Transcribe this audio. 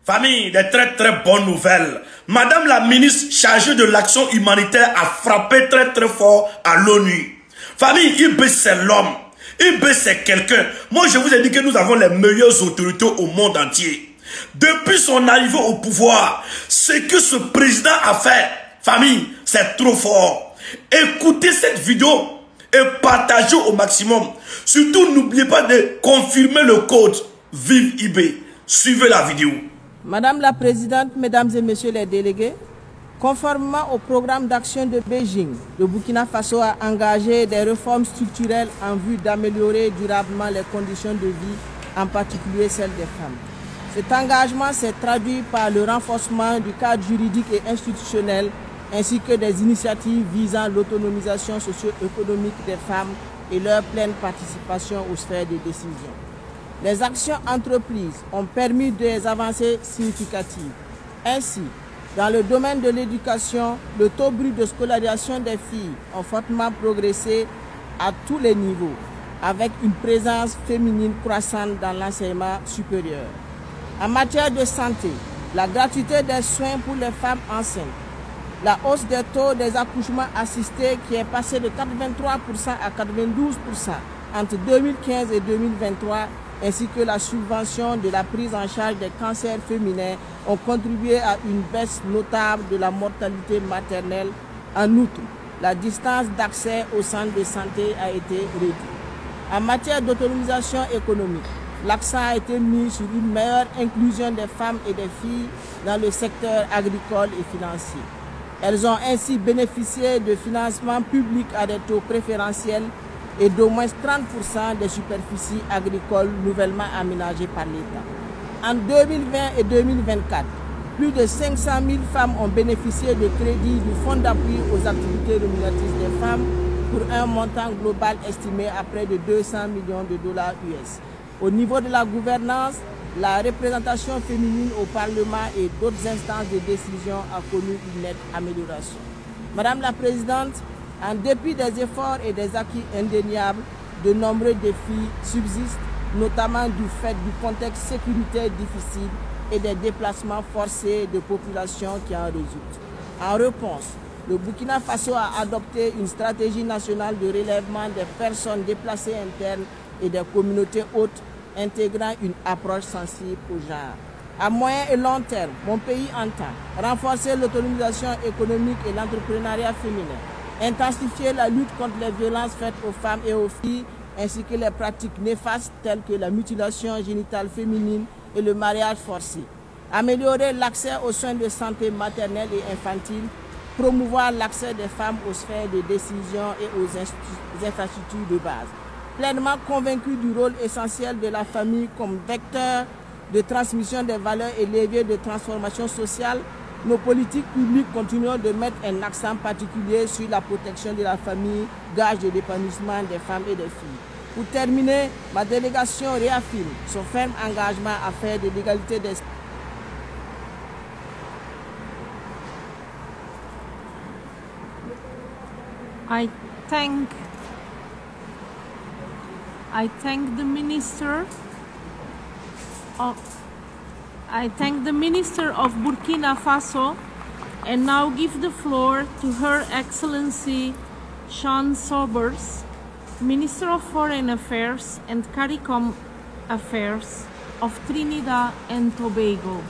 Famille, des très bonnes nouvelles. Madame la ministre chargée de l'action humanitaire a frappé très fort à l'ONU. Famille, IB c'est l'homme. IB c'est quelqu'un. Moi je vous ai dit que nous avons les meilleures autorités au monde entier. Depuis son arrivée au pouvoir, ce que ce président a fait, famille, c'est trop fort. Écoutez cette vidéo et partagez au maximum. Surtout, n'oubliez pas de confirmer le code Vive IB. Suivez la vidéo. Madame la Présidente, Mesdames et Messieurs les délégués, conformément au programme d'action de Beijing, le Burkina Faso a engagé des réformes structurelles en vue d'améliorer durablement les conditions de vie, en particulier celles des femmes. Cet engagement s'est traduit par le renforcement du cadre juridique et institutionnel ainsi que des initiatives visant l'autonomisation socio-économique des femmes et leur pleine participation aux sphères de décision. Les actions entreprises ont permis des avancées significatives. Ainsi, dans le domaine de l'éducation, le taux brut de scolarisation des filles a fortement progressé à tous les niveaux, avec une présence féminine croissante dans l'enseignement supérieur. En matière de santé, la gratuité des soins pour les femmes enceintes, la hausse des taux des accouchements assistés qui est passé de 83% à 92% entre 2015 et 2023, ainsi que la subvention de la prise en charge des cancers féminins ont contribué à une baisse notable de la mortalité maternelle. En outre, la distance d'accès aux centres de santé a été réduite. En matière d'autonomisation économique, l'accent a été mis sur une meilleure inclusion des femmes et des filles dans le secteur agricole et financier. Elles ont ainsi bénéficié de financements publics à des taux préférentiels et d'au moins 30% des superficies agricoles nouvellement aménagées par l'État. En 2020 et 2024, plus de 500 000 femmes ont bénéficié de crédits du Fonds d'appui aux activités rémunératrices des femmes pour un montant global estimé à près de 200 millions de dollars US. Au niveau de la gouvernance, la représentation féminine au Parlement et d'autres instances de décision a connu une nette amélioration. Madame la Présidente, en dépit des efforts et des acquis indéniables, de nombreux défis subsistent, notamment du fait du contexte sécuritaire difficile et des déplacements forcés de populations qui en résultent. En réponse, le Burkina Faso a adopté une stratégie nationale de relèvement des personnes déplacées internes et des communautés hautes, intégrant une approche sensible au genre. À moyen et long terme, mon pays entend renforcer l'autonomisation économique et l'entrepreneuriat féminin, intensifier la lutte contre les violences faites aux femmes et aux filles, ainsi que les pratiques néfastes telles que la mutilation génitale féminine et le mariage forcé, améliorer l'accès aux soins de santé maternelle et infantile, promouvoir l'accès des femmes aux sphères de décision et aux infrastructures de base. Pleinement convaincu du rôle essentiel de la famille comme vecteur de transmission des valeurs et levier de transformation sociale, nos politiques publiques continuent de mettre un accent particulier sur la protection de la famille, gage de l'épanouissement des femmes et des filles. Pour terminer, ma délégation réaffirme son ferme engagement à faire de l'égalité des I thank the Minister of Burkina Faso and now give the floor to Her Excellency Sean Sobers, Minister of Foreign Affairs and CARICOM Affairs of Trinidad and Tobago.